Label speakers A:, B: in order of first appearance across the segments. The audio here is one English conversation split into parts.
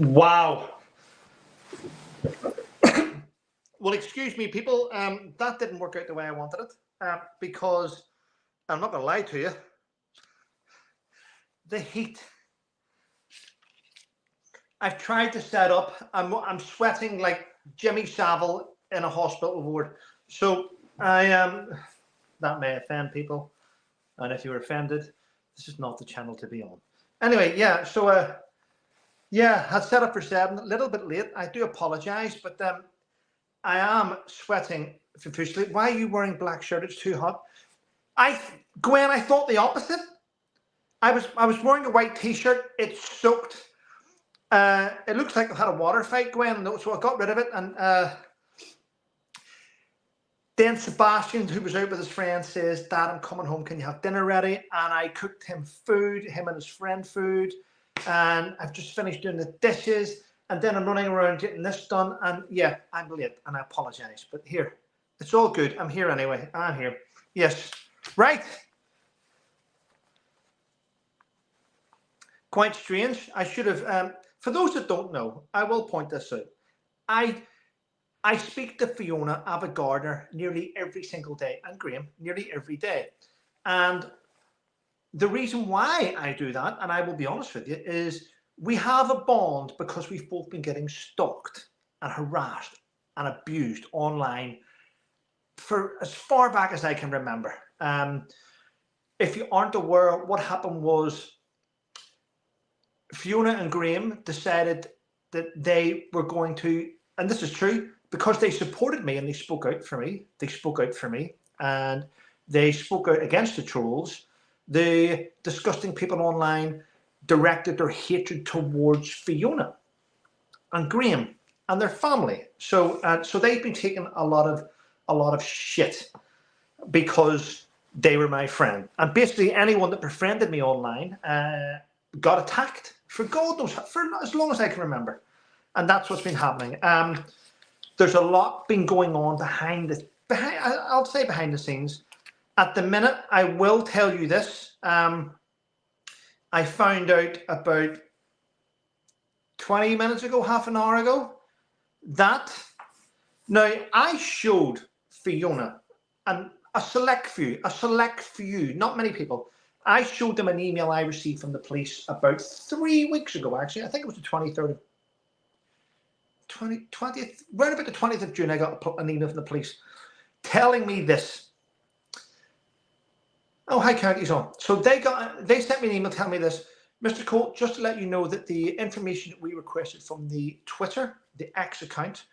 A: Wow. Well, excuse me, people. That didn't work out the way I wanted it because I'm not going to lie to you. The heat. I've tried to set up. I'm sweating like Jimmy Savile in a hospital ward. So that may offend people, and if you're offended, this is not the channel to be on. Anyway, yeah. So yeah, I set up for 7. A little bit late. I do apologise, but I am sweating profusely. Why are you wearing black shirt? It's too hot. Gwen, I thought the opposite. I was wearing a white t-shirt. It's soaked. It looks like I've had a water fight, Gwen. So I got rid of it. And then Sebastian, who was out with his friend, says, "Dad, I'm coming home. Can you have dinner ready?" And I cooked him food, him and his friend food. And I've just finished doing the dishes. And then I'm running around getting this done. And yeah, I'm late. And I apologize. But here, it's all good. I'm here anyway. I'm here. Yes. Right. Quite strange. I should have... for those that don't know, I will point this out. I speak to Fiona, Ava Gardner, nearly every single day. And Graham, nearly every day. And the reason why I do that, and I will be honest with you, is we have a bond because we've both been getting stalked and harassed and abused online for as far back as I can remember. If you aren't aware, what happened was Fiona and Graham decided that they were going to, and this is true, because they supported me and they spoke out for me. They spoke out for me and they spoke out against the trolls. The disgusting people online directed their hatred towards Fiona and Graham and their family. So they've been taking a lot of shit because they were my friend. And basically anyone that befriended me online got attacked for God knows, for as long as I can remember. And that's what's been happening. There's a lot been going on behind the scenes. At the minute, I will tell you this. I found out about 20 minutes ago, half an hour ago, that now I showed Fiona and a select few, not many people. I showed them an email I received from the police about 3 weeks ago, actually. I think it was the 23rd of 20th, right about the 20th of June, I got an email from the police telling me this. Oh, hi, County's on. So they sent me an email telling me this. Mr. Colt, just to let you know that the information that we requested from the Twitter, the X account,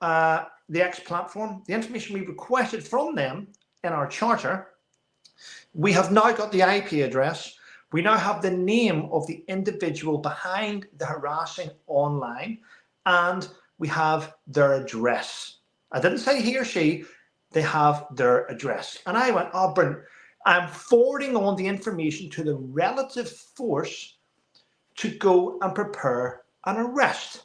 A: the X platform, the information we requested from them in our charter, we have now got the IP address. We now have the name of the individual behind the harassing online, and we have their address. I didn't say he or she, they have their address. And I went, oh, brilliant. I'm forwarding on the information to the relative force to go and prepare an arrest,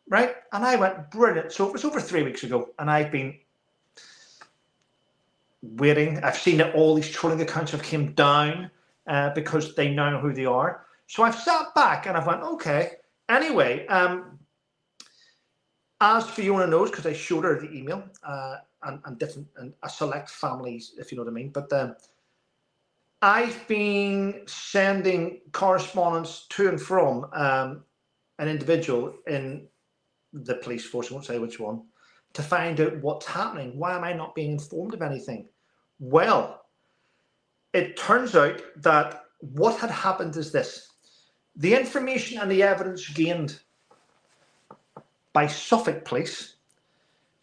A: right? And I went, brilliant. So it was over 3 weeks ago, and I've been waiting. I've seen that all these trolling accounts have came down because they now know who they are. So I've sat back and I've went, okay. Anyway, as Fiona knows, because I showed her the email, and a select families, if you know what I mean. But I've been sending correspondence to and from an individual in the police force, I won't say which one, to find out what's happening. Why am I not being informed of anything? Well, it turns out that what had happened is this. The information and the evidence gained by Suffolk Police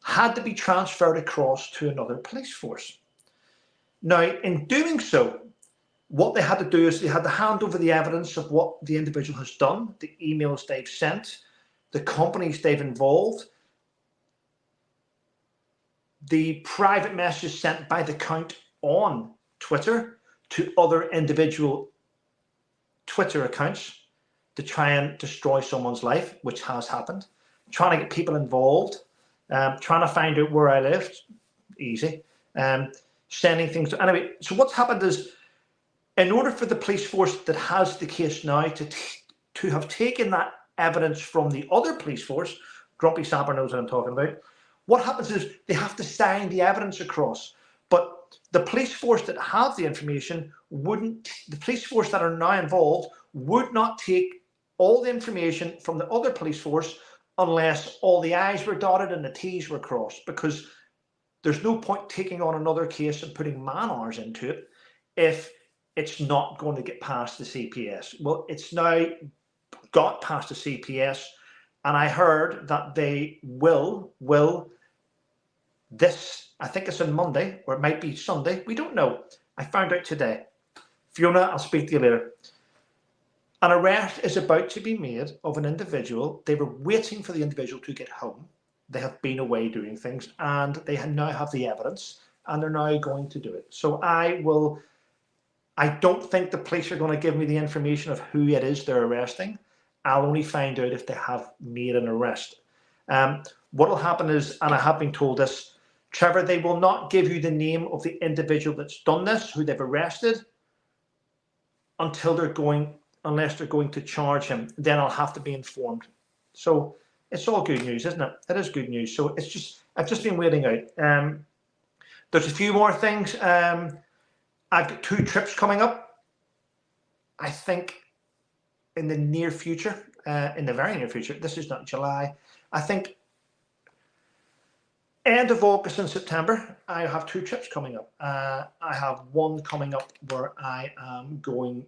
A: had to be transferred across to another police force. Now, in doing so, what they had to do is they had to hand over the evidence of what the individual has done, the emails they've sent, the companies they've involved, the private messages sent by the count on Twitter to other individual Twitter accounts to try and destroy someone's life, which has happened, trying to get people involved, trying to find out where I lived, easy, sending things. Anyway, so what's happened is, in order for the police force that has the case now to have taken that evidence from the other police force, Grumpy Sapper knows what I'm talking about, what happens is they have to sign the evidence across. But the police force that have the information wouldn't, the police force that are now involved would not take all the information from the other police force unless all the I's were dotted and the T's were crossed, because there's no point taking on another case and putting man hours into it if it's not going to get past the CPS. Well, it's now got past the CPS, and I heard that they will this, I think it's on Monday, or it might be Sunday, we don't know. I found out today. Fiona, I'll speak to you later. An arrest is about to be made of an individual. They were waiting for the individual to get home. They have been away doing things, and they now have the evidence, and they're now going to do it. So I don't think the police are going to give me the information of who it is they're arresting. I'll only find out if they have made an arrest. What will happen is, and I have been told this, Trevor, they will not give you the name of the individual that's done this, who they've arrested, unless they're going to charge him. Then I'll have to be informed. So it's all good news, isn't it? It is good news. So it's just, I've just been waiting out. There's a few more things. I've got 2 trips coming up. I think in the near future, in the very near future. This is not July. I think end of August and September, I have 2 trips coming up. I have one coming up where I am going.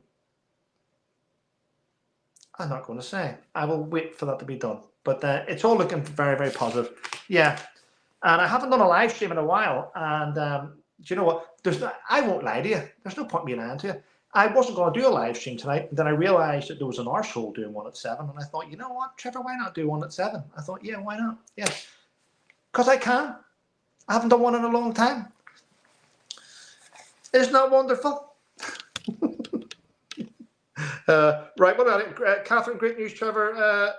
A: I'm not going to say. I will wait for that to be done. But it's all looking very, very positive. Yeah. And I haven't done a live stream in a while. And do you know what? I won't lie to you. There's no point in me lying to you. I wasn't going to do a live stream tonight. And then I realised that there was an arsehole doing one at 7. And I thought, you know what, Trevor, why not do one at 7? I thought, yeah, why not? Yeah. Because I can. I haven't done one in a long time. Isn't that wonderful? Right, what about it? Catherine, great news, Trevor.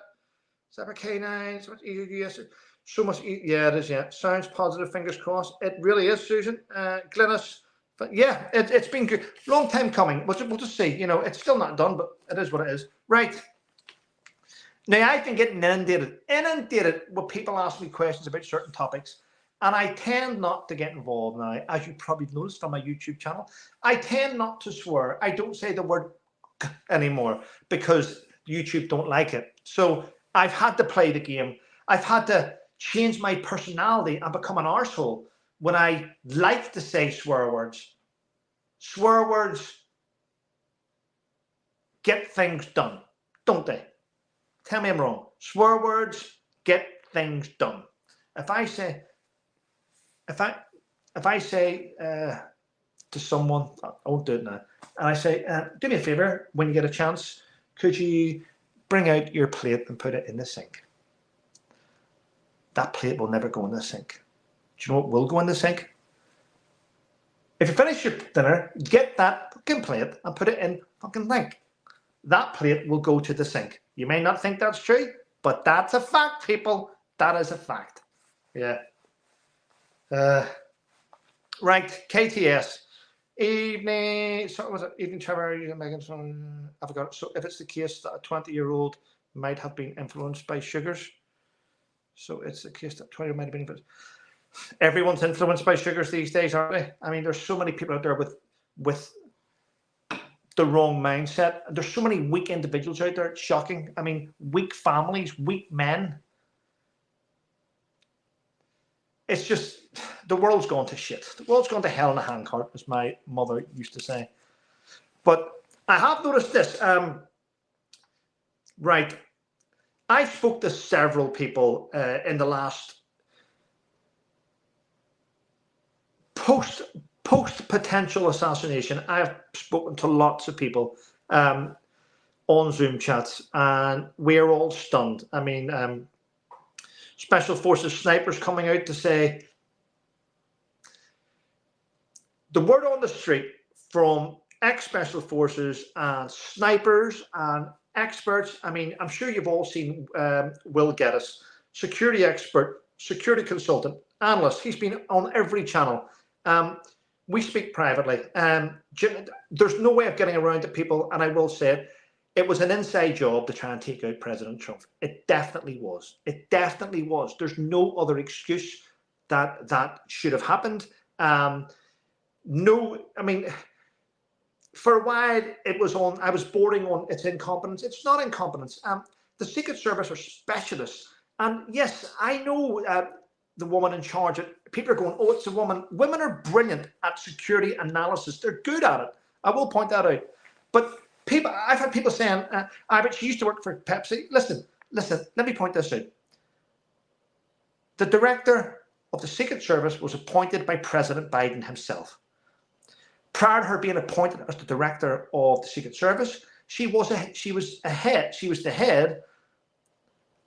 A: Zebra K9, so much easier. Yes, so much. Yeah, it is. Yeah, sounds positive. Fingers crossed. It really is, Susan. Glynis. But yeah, it's been good. Long time coming. We'll just see. You know, it's still not done, but it is what it is. Right. Now, I've been getting inundated with people asking me questions about certain topics, and I tend not to get involved now, as you probably noticed from my YouTube channel. I tend not to swear. I don't say the word anymore because YouTube don't like it. So I've had to play the game. I've had to change my personality and become an arsehole when I like to say swear words. Swear words get things done, don't they? Tell me I'm wrong. Swear words get things done. If I say to someone, I won't do it now, and I say, do me a favor, when you get a chance, could you bring out your plate and put it in the sink? That plate will never go in the sink. Do you know what will go in the sink? If you finish your dinner, get that fucking plate and put it in fucking sink. That plate will go to the sink. You may not think that's true, but that's a fact, people. That is a fact. Yeah. Right, KTS. Evening. So was it evening, Trevor? Megan, I forgot. So if it's the case that a 20-year-old might have been influenced by sugars, so it's the case that 20 might have been influenced. Everyone's influenced by sugars these days, aren't they? I mean, there's so many people out there with the wrong mindset. There's so many weak individuals out there. It's shocking. I mean, weak families, weak men. It's just, the world's gone to shit. The world's gone to hell in a handcart, as my mother used to say. But I have noticed this. Right. I spoke to several people in the last post potential assassination. I've spoken to lots of people on Zoom chats, and we're all stunned. I mean, Special Forces snipers coming out to say, the word on the street from ex-Special Forces and snipers and experts. I mean, I'm sure you've all seen Will Geddes, security expert, security consultant, analyst. He's been on every channel. We speak privately. There's no way of getting around it, people, and I will say it. It was an inside job to try and take out President Trump. It definitely was. It definitely was. There's no other excuse that that should have happened. No, I mean, for a while it was on. I was bordering on it's incompetence. It's not incompetence. The Secret Service are specialists, and yes, I know the woman in charge. People are going, "Oh, it's a woman." Women are brilliant at security analysis. They're good at it. I will point that out. But people, I've had people saying, but she used to work for Pepsi. Listen, let me point this out. The director of the Secret Service was appointed by President Biden himself. Prior to her being appointed as the director of the Secret Service, she was the head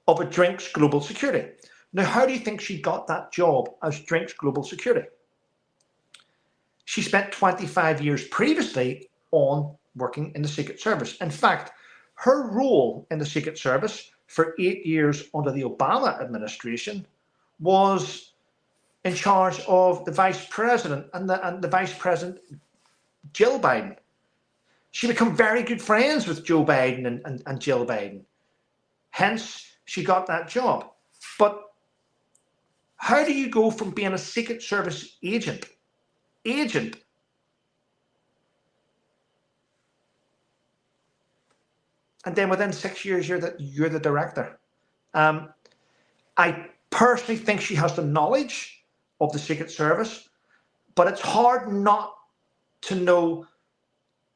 A: of a Drinks Global Security. Now, how do you think she got that job as Drinks Global Security? She spent 25 years previously on working in the Secret Service. In fact, her role in the Secret Service for 8 years under the Obama administration was in charge of the Vice President and the Vice President, Jill Biden. She became very good friends with Joe Biden and Jill Biden. Hence, she got that job. But how do you go from being a Secret Service agent, and then within 6 years you're the director? I personally think she has the knowledge of the Secret Service, but it's hard not to know.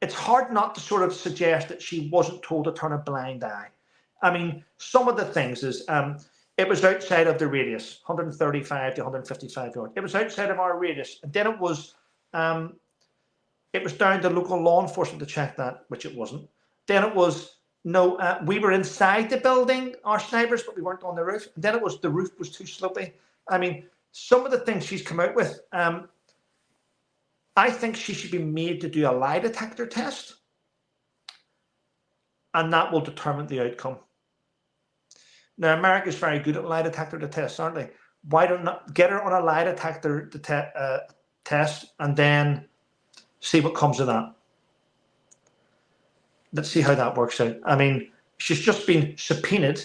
A: It's hard not to sort of suggest that she wasn't told to turn a blind eye. I mean, some of the things is it was outside of the radius, 135 to 155 yards. It was outside of our radius, and then it was down to local law enforcement to check that, which it wasn't. Then it was no, we were inside the building, our snipers, but we weren't on the roof. And then it was the roof was too slopey. I mean, some of the things she's come out with, I think she should be made to do a lie detector test, and that will determine the outcome. Now, America's very good at lie detector tests, aren't they? Why don't not get her on a lie detector test and then see what comes of that? Let's see how that works out. I mean, she's just been subpoenaed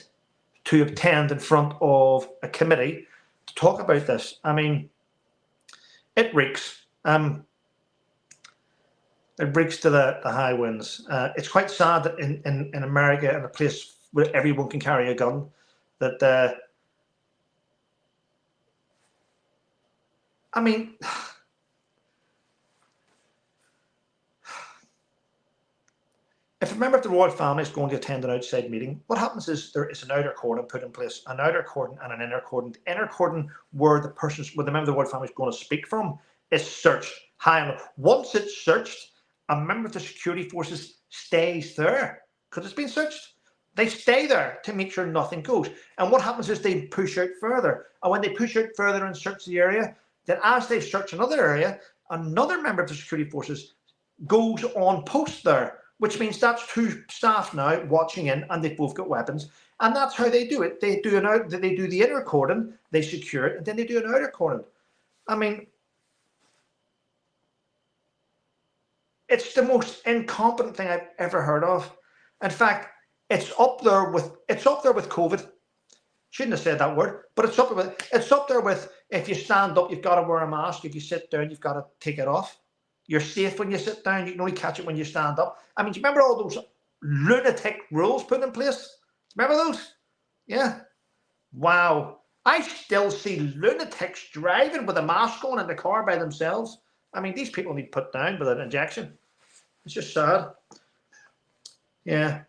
A: to attend in front of a committee to talk about this. I mean, it reeks. It reeks to the high winds. It's quite sad that in America, in a place where everyone can carry a gun, that I mean, if a member of the royal family is going to attend an outside meeting, what happens is there is an outer cordon put in place, an outer cordon and an inner cordon. The inner cordon, where the member of the royal family is going to speak from, is searched high enough. Once it's searched, a member of the security forces stays there because it's been searched. They stay there to make sure nothing goes. And what happens is they push out further. And when they push out further and search the area, then as they've searched another area, another member of the security forces goes on post there, which means that's two staff now watching in, and they've both got weapons. And that's how they do it. They do the inner cordon, they secure it, and then they do an outer cordon. I mean, it's the most incompetent thing I've ever heard of. In fact, it's up there with COVID. Shouldn't have said that word, but it's up there with if you stand up, you've got to wear a mask. If you sit down, you've got to take it off. You're safe when you sit down. You can only catch it when you stand up. I mean, do you remember all those lunatic rules put in place? Remember those? Yeah. Wow. I still see lunatics driving with a mask on in the car by themselves. I mean, these people need put down with an injection. It's just sad. Yeah.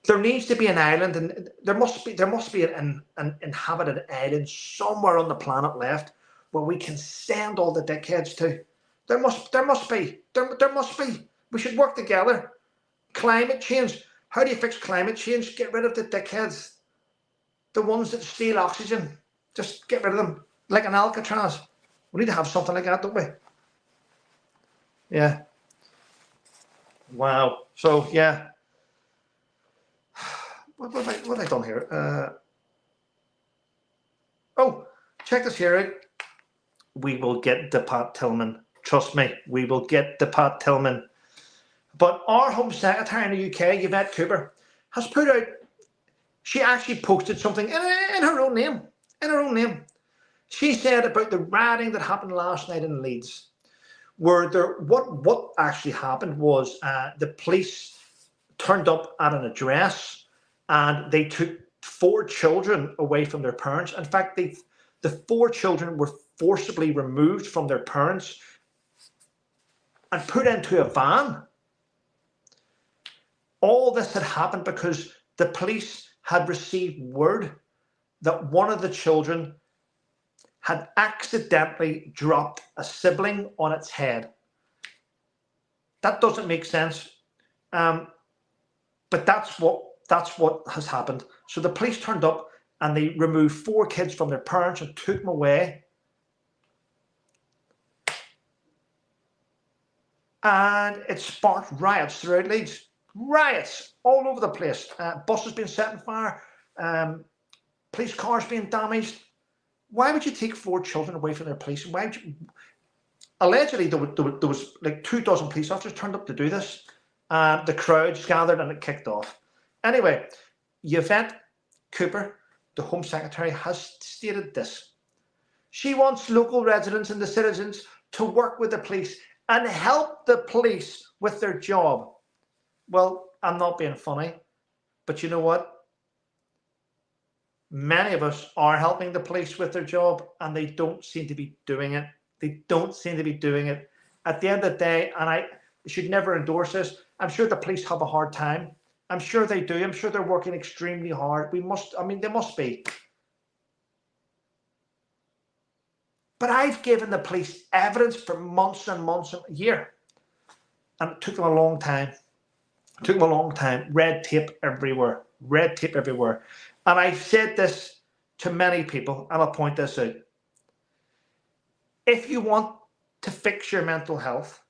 A: There needs to be an island, and there must be an inhabited island somewhere on the planet left where we can send all the dickheads to. There must be. We should work together. Climate change. How do you fix climate change? Get rid of the dickheads. The ones that steal oxygen. Just get rid of them. Like an Alcatraz. We need to have something like that, don't we? Yeah. Wow. So, yeah. What have I done here? Oh, check this here out. We will get the Pat Tillman. Trust me, we will get the Pat Tillman. But our Home Secretary in the UK, Yvette Cooper, has put out, she actually posted something in her own name. In her own name. She said about the rioting that happened last night in Leeds, where what actually happened was the police turned up at an address and they took 4 children away from their parents. In fact, the 4 children were forcibly removed from their parents and put into a van. All this had happened because the police had received word that one of the children had accidentally dropped a sibling on its head. That doesn't make sense, but that's what has happened. So the police turned up and they removed 4 kids from their parents and took them away. And it sparked riots throughout Leeds. Riots all over the place. Buses being set on fire, police cars being damaged. Why would you take 4 children away from their police? Why would you? Allegedly, there was like 24 police officers turned up to do this. The crowds gathered and it kicked off. Anyway, Yvette Cooper, the Home Secretary, has stated this. She wants local residents and the citizens to work with the police and help the police with their job. Well, I'm not being funny, but you know what? Many of us are helping the police with their job and they don't seem to be doing it. They don't seem to be doing it. At the end of the day, and I should never endorse this, I'm sure the police have a hard time. I'm sure they do. I'm sure they're working extremely hard. They must be. But I've given the police evidence for months and months and a year. And it took them a long time. It took them a long time. Red tape everywhere. Red tape everywhere. And I've said this to many people, and I'll point this out. If you want to fix your mental health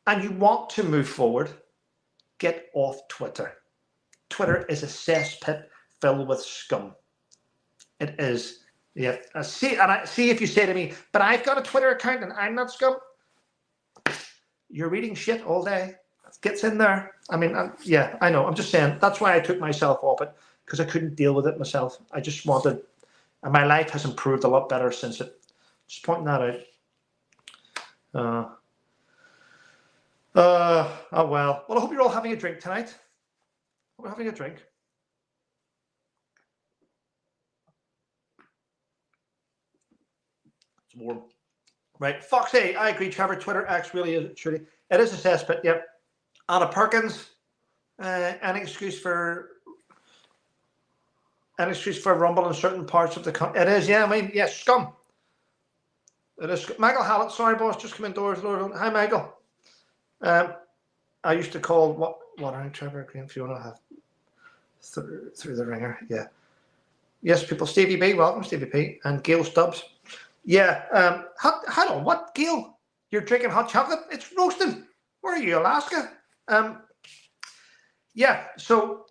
A: and you want to move forward, get off Twitter. Twitter is a cesspit filled with scum. It is. Yeah. I see if you say to me, but I've got a Twitter account and I'm not scum. You're reading shit all day. It gets in there. I mean, yeah, I know. I'm just saying. That's why I took myself off it, because I couldn't deal with it myself. I just wanted, and my life has improved a lot better since it. Just pointing that out. Oh well. Well, I hope you're all having a drink tonight. We're having a drink. It's warm. Right. Foxy, I agree, Trevor. Twitter X really is truly. It is a cesspit, yep. Anna Perkins, any excuse for rumble in certain parts of the country. It is, yeah. I mean, yes, scum. It is. Michael Hallett, sorry, boss, just come indoors. Hi, Michael. I used to call what around Trevor Green Fiona have through the ringer. Yeah. Yes, people. Stevie B, welcome, Stevie P, and Gail Stubbs. Yeah. Hold on, what, Gail? You're drinking hot chocolate? It's roasting. Where are you, Alaska? Yeah. So,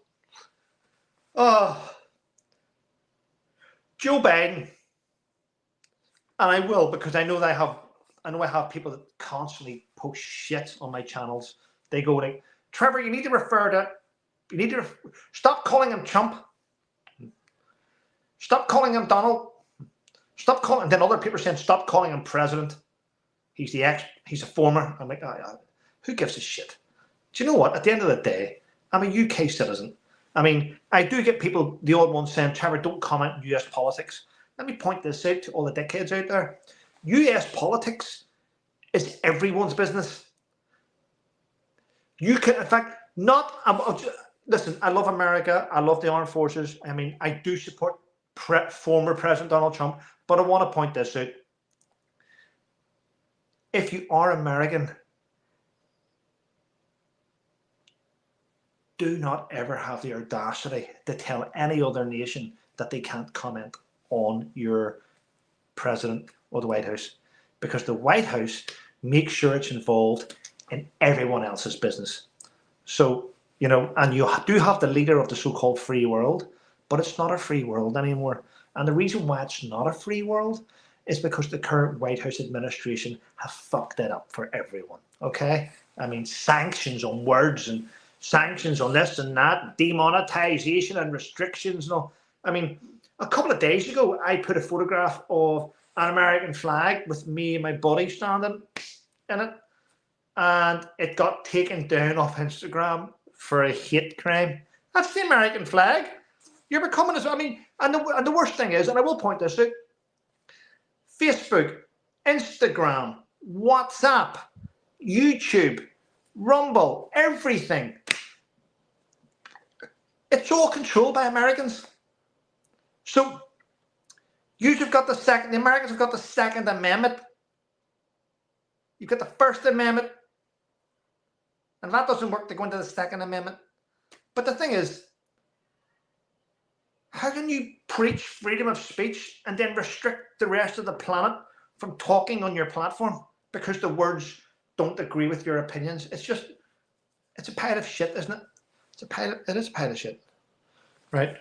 A: Joe Biden, and I will, because I know I have people that constantly post shit on my channels. They go like, Trevor, you need to stop calling him Trump. Stop calling him Donald. Stop calling. And then other people are saying, stop calling him president. He's a former. I'm like, who gives a shit? Do you know what? At the end of the day, I'm a UK citizen. I mean, I do get people, the odd ones, saying, Trevor, don't comment on US politics. Let me point this out to all the dickheads out there. US politics is everyone's business. You can, in fact, listen, I love America. I love the armed forces. I mean, I do support former President Donald Trump, but I want to point this out. If you are American, do not ever have the audacity to tell any other nation that they can't comment on your president or the White House, because the White House makes sure it's involved in everyone else's business. So, you know, and you do have the leader of the so-called free world, but it's not a free world anymore. And the reason why it's not a free world is because the current White House administration have fucked it up for everyone. Okay? I mean, sanctions on words and sanctions on this and that, demonetization and restrictions and all. I mean, a couple of days ago, I put a photograph of an American flag with me and my buddy standing in it, and it got taken down off Instagram for a hate crime. That's the American flag. You're becoming as, I mean, and the worst thing is, and I will point this out, Facebook, Instagram, WhatsApp, YouTube, Rumble, everything. It's all controlled by Americans. So the Americans have got the Second Amendment. You've got the First Amendment. And that doesn't work to go into the Second Amendment. But the thing is, how can you preach freedom of speech and then restrict the rest of the planet from talking on your platform because the words don't agree with your opinions? It's a pile of shit, isn't it? It is a pile of shit. Right.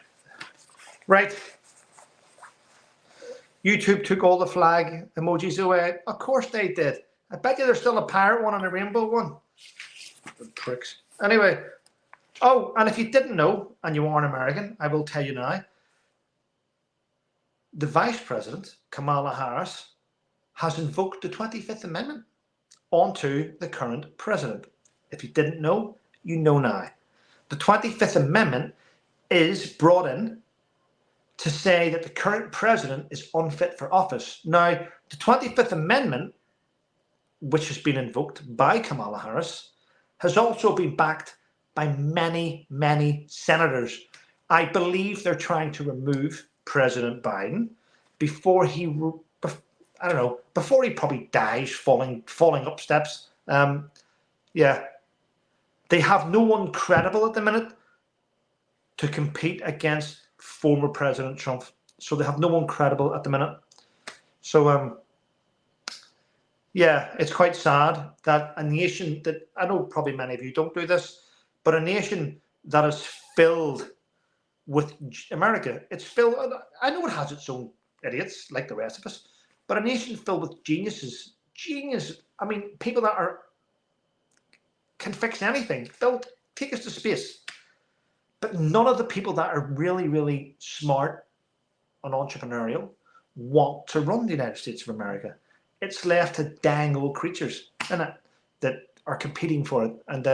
A: YouTube took all the flag emojis away. Of course they did. I bet you there's still a pirate one and a rainbow one. Pricks. Anyway. Oh, and if you didn't know, and you are an American, I will tell you now, the Vice President, Kamala Harris, has invoked the 25th Amendment onto the current president. If you didn't know, you know now. The 25th Amendment is brought in to say that the current president is unfit for office. Now, the 25th Amendment, which has been invoked by Kamala Harris, has also been backed by many, many senators. I believe they're trying to remove President Biden before he, I don't know, before he probably dies falling up steps. Yeah. They have no one credible at the minute to compete against former President Trump. So they have no one credible at the minute. So, yeah, it's quite sad that a nation that, I know probably many of you don't do this, but a nation that is filled with America, it's filled, I know it has its own idiots like the rest of us, but a nation filled with geniuses, I mean, people that can fix anything, take us to space. But none of the people that are really, really smart and entrepreneurial want to run the United States of America. It's left to dang old creatures, isn't it, that are competing for it. And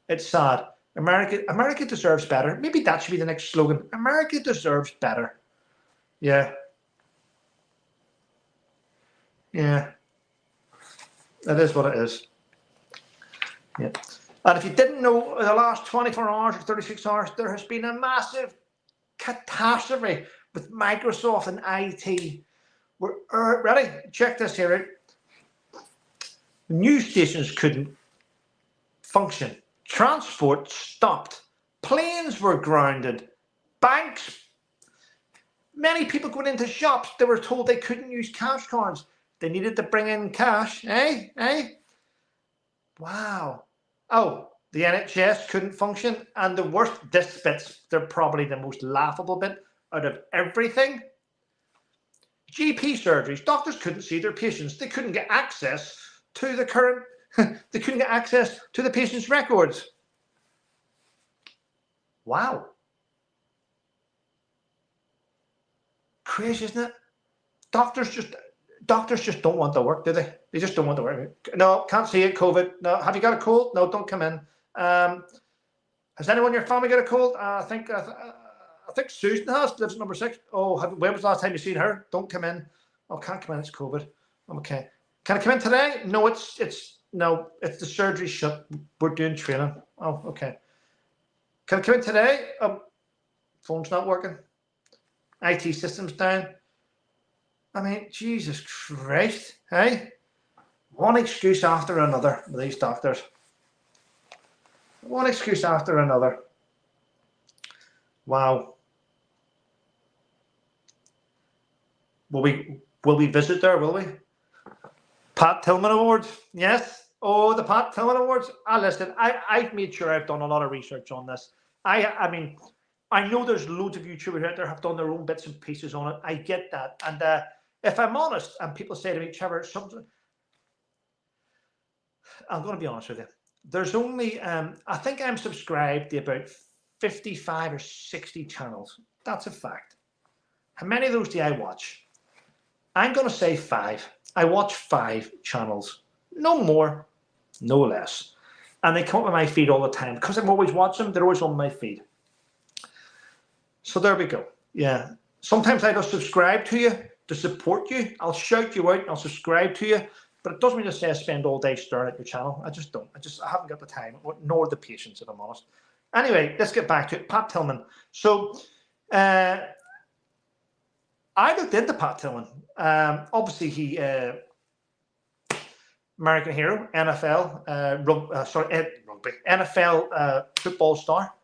A: it's sad. America deserves better. Maybe that should be the next slogan. America deserves better. Yeah. Yeah. That is what it is. Yeah. And if you didn't know, in the last 24 hours or 36 hours, there has been a massive catastrophe with Microsoft and IT. We're ready? Check this here out. News stations couldn't function. Transport stopped. Planes were grounded. Banks. Many people going into shops, they were told they couldn't use cash cards. They needed to bring in cash. Wow. Oh, the NHS couldn't function. And the worst, they're probably the most laughable bit out of everything. GP surgeries, doctors couldn't see their patients. They couldn't get access to the they couldn't get access to the patient's records. Wow. Crazy, isn't it? Doctors just don't want to work, do they? They just don't want to work. No, can't see it, COVID. No, have you got a cold? No, don't come in. Has anyone in your family got a cold? I think Susan has, lives at number 6. Oh, when was the last time you seen her? Don't come in. Oh, can't come in, it's COVID. Okay. Can I come in today? No, it's the surgery shut. We're doing training. Oh, okay. Can I come in today? Phone's not working. IT system's down. I mean, Jesus Christ, hey? One excuse after another with these doctors. One excuse after another. Wow. Will we visit there, will we? Pat Tillman Awards, yes. Oh, the Pat Tillman Awards. Listen, I've made sure I've done a lot of research on this. I mean, I know there's loads of YouTubers out there have done their own bits and pieces on it. I get that. And if I'm honest, and people say to me, Trevor, something, I'm going to be honest with you. There's only, I think I'm subscribed to about 55 or 60 channels. That's a fact. How many of those do I watch? I'm going to say 5. I watch 5 channels. No more, no less. And they come up on my feed all the time. Because I'm always watching them, they're always on my feed. So there we go. Yeah. Sometimes I just subscribe to you to support you. I'll shout you out and I'll subscribe to you. But it doesn't mean to say I spend all day staring at your channel. I just don't. I haven't got the time, nor the patience, if I'm honest. Anyway, let's get back to it. Pat Tillman. So I looked into Pat Tillman. Obviously, he American hero, NFL, rugby, NFL football star.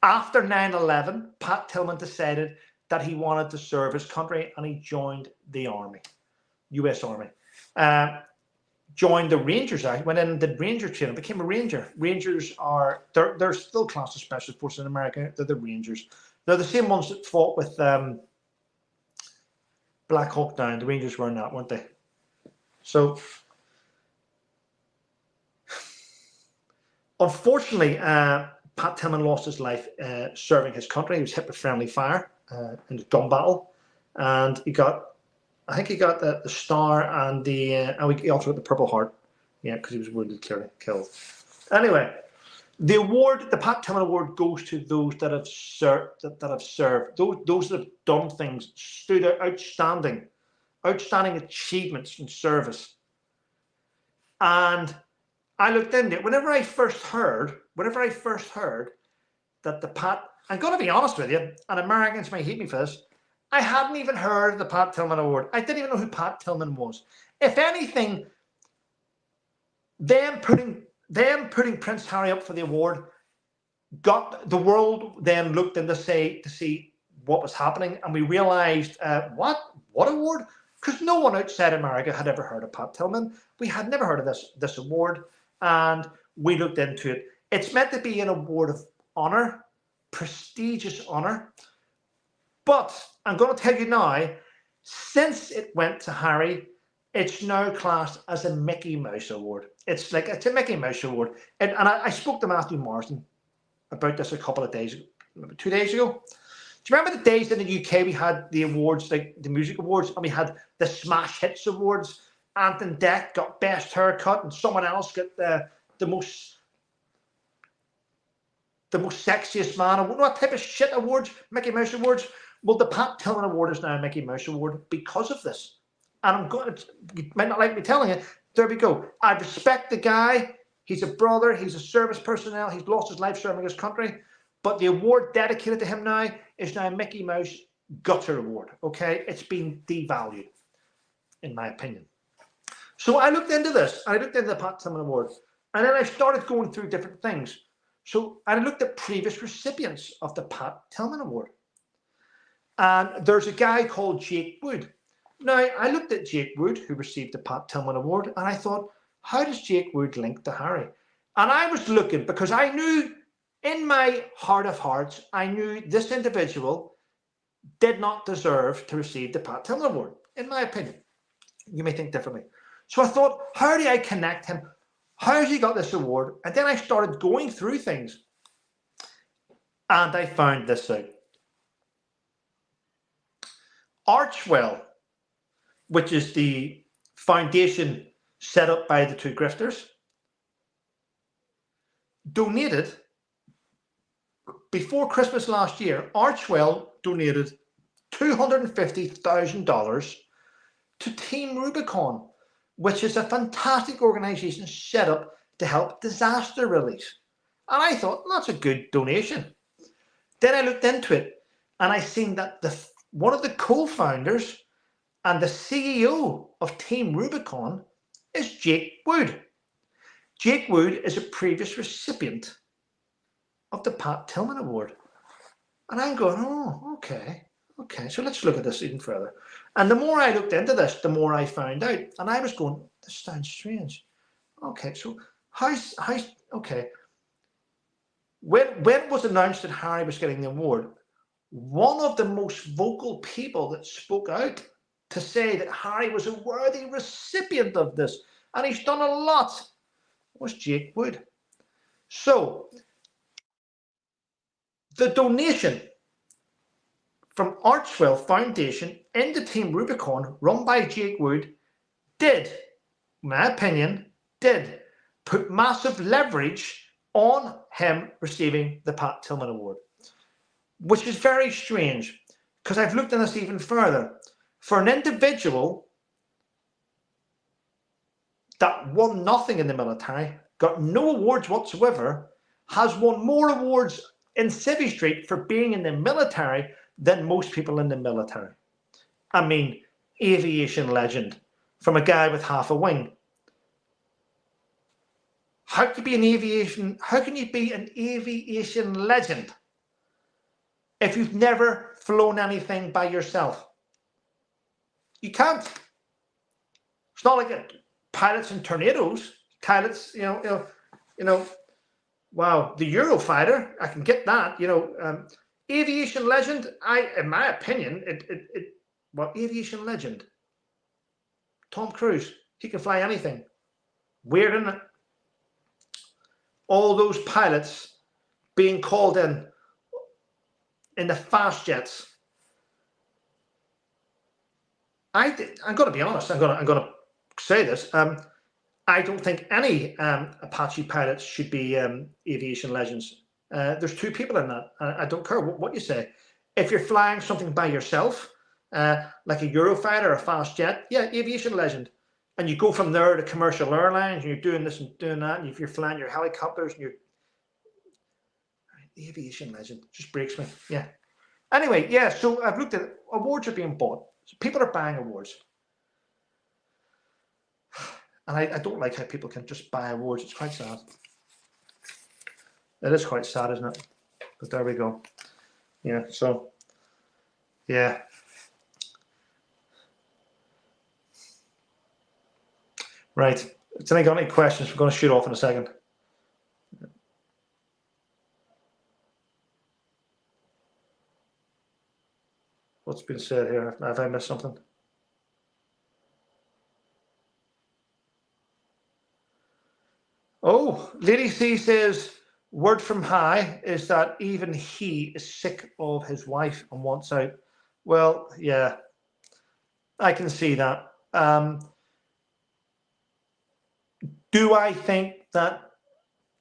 A: After 9/11, Pat Tillman decided that he wanted to serve his country, and he joined the Army, U.S. Army. Joined the Rangers. I went in and did Ranger training, became a Ranger. Rangers are, they're still classed as special forces in America. They're the Rangers. They're the same ones that fought with Black Hawk Down. The Rangers were in that, weren't they? So, unfortunately, Pat Tillman lost his life serving his country. He was hit with friendly fire in a gun battle, and he got, I think he got the star and he also got the Purple Heart, yeah, because he was wounded, clearly killed. Anyway, the award, the Pat Tillman Award, goes to those that have served, those that have done things, stood out, outstanding achievements in service. And I looked into it. Whenever I first heard that the Pat, I'm going to be honest with you, and Americans may hate me for this, I hadn't even heard of the Pat Tillman Award. I didn't even know who Pat Tillman was. If anything, them putting Prince Harry up for the award got the world then looked in to see what was happening, and we realised what award? Because no one outside America had ever heard of Pat Tillman. We had never heard of this award, and we looked into it. It's meant to be an award of honour, prestigious honour. But I'm going to tell you now, since it went to Harry, it's now classed as a Mickey Mouse Award. It's a Mickey Mouse Award. And I spoke to Matthew Marsden about this a couple of days ago, 2 days ago. Do you remember the days in the UK we had the awards, like the music awards, and we had the Smash Hits Awards? Anton Deck got Best Haircut, and someone else got the most sexiest man. What type of shit awards? Mickey Mouse Awards. Well, the Pat Tillman Award is now a Mickey Mouse Award because of this. And I'm going to, you might not like me telling you, there we go. I respect the guy. He's a brother. He's a service personnel. He's lost his life serving his country. But the award dedicated to him now is now a Mickey Mouse Gutter Award. Okay? It's been devalued, in my opinion. So I looked into this. I looked into the Pat Tillman Award. And then I started going through different things. So I looked at previous recipients of the Pat Tillman Award. And there's a guy called Jake Wood. Now, I looked at Jake Wood, who received the Pat Tillman Award, and I thought, how does Jake Wood link to Harry? And I was looking, because I knew, in my heart of hearts, I knew this individual did not deserve to receive the Pat Tillman Award, in my opinion. You may think differently. So I thought, how do I connect him? How has he got this award? And then I started going through things, and I found this out. Archwell, which is the foundation set up by the two grifters, donated, before Christmas last year, Archwell donated $250,000 to Team Rubicon, which is a fantastic organisation set up to help disaster relief. And I thought, that's a good donation. Then I looked into it, and I seen that one of the co-founders and the CEO of Team Rubicon is Jake Wood. Jake Wood is a previous recipient of the Pat Tillman Award. And I'm going, oh, okay, so let's look at this even further. And the more I looked into this, the more I found out. And I was going, this sounds strange. Okay, so okay. When it was announced that Harry was getting the award, one of the most vocal people that spoke out to say that Harry was a worthy recipient of this, and he's done a lot, was Jake Wood. So, the donation from Archwell Foundation into Team Rubicon, run by Jake Wood, did, in my opinion, put massive leverage on him receiving the Pat Tillman Award, which is very strange, because I've looked at this even further. For an individual that won nothing in the military, got no awards whatsoever, has won more awards in Civvy Street for being in the military than most people in the military. I mean, aviation legend from a guy with half a wing. How can you be an aviation legend if you've never flown anything by yourself? You can't. It's not like pilots and tornadoes. Pilots, wow, the Eurofighter, I can get that. Aviation legend. In my opinion, aviation legend. Tom Cruise, he can fly anything. Weird, isn't it? All those pilots being called in the fast jets. I'm going to be honest. I'm going to say this. I don't think any Apache pilots should be aviation legends. There's two people in that. I don't care what you say. If you're flying something by yourself, like a Eurofighter or a fast jet, yeah, aviation legend. And you go from there to commercial airlines, and you're doing this and doing that, and if you're flying your helicopters, and you're aviation legend, just breaks me. Yeah. Anyway, yeah. So I've looked at it. Awards are being bought. So people are buying awards, and I don't like how people can just buy awards. It's quite sad. It is quite sad, isn't it? But there we go. Yeah. So, yeah. Right. Has anyone got any questions? We're going to shoot off in a second. What's been said here? Have I missed something? Oh, Lady C says, word from High is that even he is sick of his wife and wants out. Well, yeah, I can see that. Do I think that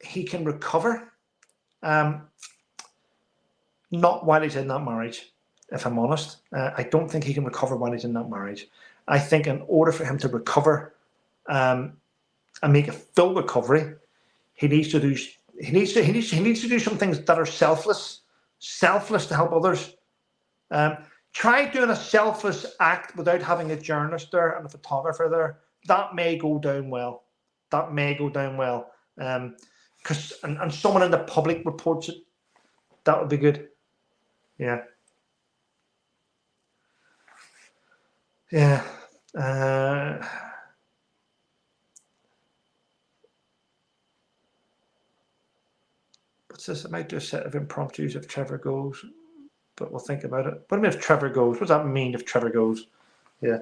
A: he can recover? Not while he's in that marriage, if I'm honest. I don't think he can recover while he's in that marriage. I think in order for him to recover and make a full recovery, he needs to do some things that are selfless to help others. Try doing a selfless act without having a journalist there and a photographer there. That may go down well. Because and someone in the public reports it. That would be good. Yeah. Yeah. What's this? I might do a set of impromptus if Trevor goes, but we'll think about it. What do you mean if Trevor goes? What does that mean if Trevor goes? Yeah.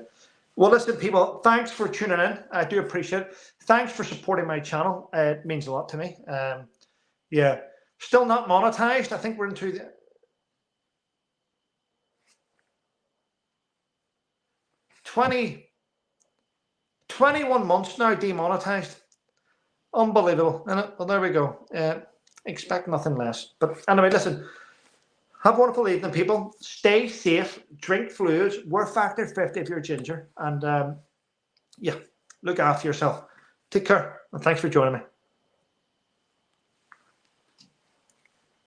A: Well, listen, people, thanks for tuning in. I do appreciate it. Thanks for supporting my channel. It means a lot to me. Yeah. Still not monetized. I think we're into the 21 months now demonetized. Unbelievable. Well, there we go. Expect nothing less. But anyway, listen. Have a wonderful evening, people. Stay safe. Drink fluids. Wear factor 50 if you're ginger. And yeah, look after yourself. Take care. And thanks for joining me.